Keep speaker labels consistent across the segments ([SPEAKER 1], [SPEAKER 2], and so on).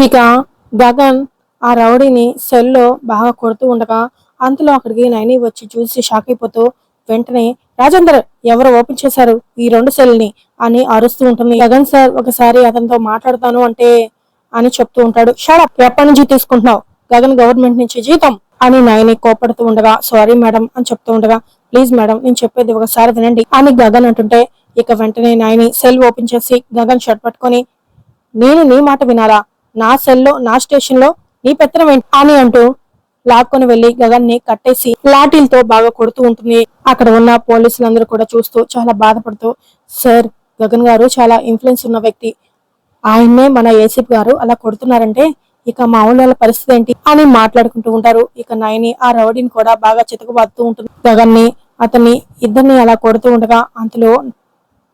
[SPEAKER 1] ఇక గగన్ ఆ రౌడీని సెల్లో బాగా కొడుతూ ఉండగా అంతలో అక్కడికి నైని వచ్చి చూసి షాక్ అయిపోతూ వెంటనే రాజేందర్ ఎవరు ఓపెన్ చేశారు ఈ రెండు సెల్ని అని అరుస్తూ ఉంటుంది. గగన్ సార్ ఒకసారి అతనితో మాట్లాడతాను అంటే అని చెప్తూ ఉంటాడు. షడప్ ఎప్పటి నుంచి తీసుకుంటున్నావు గగన్ గవర్నమెంట్ నుంచి జీతం అని నయని కోపడుతూ ఉండగా సారీ మేడం అని చెప్తూ ఉండగా ప్లీజ్ మేడం నేను చెప్పేది ఒకసారి వినండి అని గగన్ అంటుంటే ఇక వెంటనే నయని సెల్ ఓపెన్ చేసి గగన్ షర్ట్ పట్టుకొని నేను నీ మాట వినాలా నా సెల్లో నా స్టేషన్ లో నీ పెత్తనం ఏంటి అని అంటూ లాక్కొని వెళ్లి గగన్ ని కట్టేసి లాఠీలతో బాగా కొడుతూ ఉంటుంది. అక్కడ ఉన్న పోలీసులందరూ కూడా చూస్తూ చాలా బాధపడుతూ సార్ గగన్ గారు చాలా ఇన్ఫ్లుయెన్స్ ఉన్న వ్యక్తి ఆయన్నే మన ఏసీపీ గారు అలా కొడుతున్నారంటే ఇక మా ఊళ్ళ పరిస్థితి ఏంటి అని మాట్లాడుకుంటూ ఉంటారు. ఇక నయని ఆ రౌడీని కూడా బాగా చితకబాదుతూ ఉంటుంది. గగన్ ని అతన్ని ఇద్దరిని అలా కొడుతూ ఉండగా అంతలో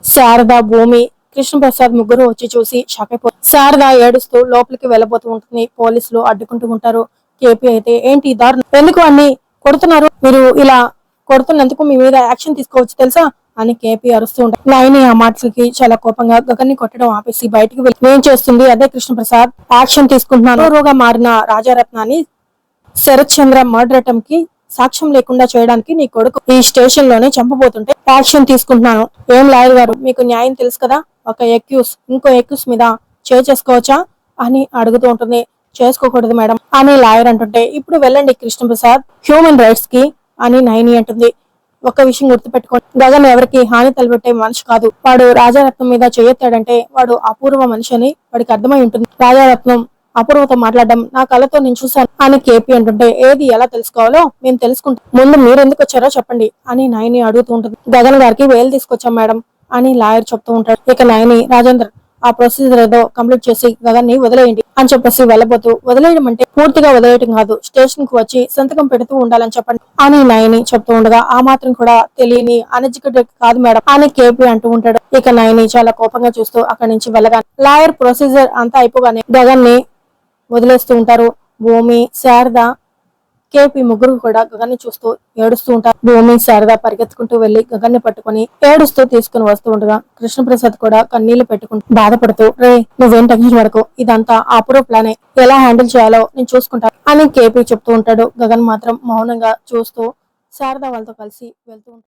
[SPEAKER 1] శారద భూమి కృష్ణప్రసాద్ ముగ్గురు వచ్చి చూసి షాక్ అయిపోతారు. శారద ఏడుస్తూ లోపలికి వెళ్ళబోతూ ఉంటుంది. పోలీసులు అడ్డుకుంటూ ఉంటారు. కేపీ అయితే ఏంటి దారుణం ఎందుకు అన్ని కొడుతున్నారు మీరు ఇలా కొడుతున్నందుకు మీ మీద యాక్షన్ తీసుకోవచ్చు తెలుసా అని కేపీ అరుస్తూ ఉంటారు. నయని ఆ మాటలకి చాలా కోపంగా గగన్ ని కొట్టడం ఆపేసి బయటికి వెళ్ళి ఏం చేస్తుంది అదే కృష్ణప్రసాద్ యాక్షన్ తీసుకుంటున్నాను హీరోగా మారిన రాజారత్నాన్ని శరత్ చంద్ర మర్డర్ అటెంప్ట్ కి సాక్ష్యం లేకుండా చేయడానికి నీ కొడుకు ఈ స్టేషన్ లోనే చంపబోతుంటే యాక్షన్ తీసుకుంటున్నాను. ఏం లాయర్ గారు మీకు న్యాయం తెలుసు కదా ఒక ఎక్యూస్ ఇంకో ఎక్యూస్ మీద చేసుకోవచ్చా అని అడుగుతూ ఉంటుంది. చేసుకోకూడదు మేడం అని లాయర్ అంటుంటే ఇప్పుడు వెళ్ళండి కృష్ణప్రసాద్ హ్యూమన్ రైట్స్ కి అని నయని అంటుంది. ఒక విషయం గుర్తుపెట్టుకోండి గగన్ ఎవరికి హాని తలపెట్టే మనిషి కాదు. వాడు రాజారత్నం మీద చేయెత్తాడంటే వాడు అపూర్వ మనిషి అని వాడికి అర్థమై ఉంటుంది. రాజారత్నం అపూర్వతో మాట్లాడడం నా కళ్ళతో నేను చూశాను అని కేపీ అంటుంటే ఏది ఎలా తెలుసుకోవాలో మేము తెలుసుకుంటాం ముందు మీరు ఎందుకు వచ్చారో చెప్పండి అని నయని అడుగుతూ ఉంటుంది. గగన్ గారికి వేలు తీసుకొచ్చాం మేడం అని లాయర్ చెప్తూ ఉంటాడు. ఇక నయని రాజేందర్ ఆ ప్రొసీజర్ ఏదో కంప్లీట్ చేసి గగన్ ని వదిలేయండి అని చెప్పేసి వెళ్ళబోతూ వదిలేయడం అంటే పూర్తిగా వదిలేయటం కాదు స్టేషన్ కు వచ్చి సంతకం పెడుతూ ఉండాలని చెప్పండి అని నయని చెప్తూ ఉండగా ఆ మాత్రం కూడా తెలియని అనెడ్యుకేటెడ్ కాదు మేడం అని కేపీ అంటూ ఉంటాడు. ఇక నయని చాలా కోపంగా చూస్తూ అక్కడి నుంచి వెళ్ళగా లాయర్ ప్రొసీజర్ అంతా అయిపోగానే గగన్ ని వదిలేస్తూ ఉంటారు. భూమి శారద కేపీ ముగ్గురు కూడా గగన్ ని చూస్తూ ఏడుస్తూ ఉంటారు. భూమి శారద పరిగెత్తుకుంటూ వెళ్లి గగన్ ని పట్టుకుని ఏడుస్తూ తీసుకుని వస్తూ ఉండగా కృష్ణప్రసాద్ కూడా కన్నీళ్లు పెట్టుకుంటూ బాధపడుతూ రే నువ్వేం టెన్షన్ పడకు ఇదంతా అపూర్వ ప్లానే ఎలా హ్యాండిల్ చేయాలో నేను చూసుకుంటా అని కేపీ చెప్తూ ఉంటాడు. గగన్ మాత్రం మౌనంగా చూస్తూ శారద వాళ్ళతో కలిసి వెళ్తూ ఉంటాడు.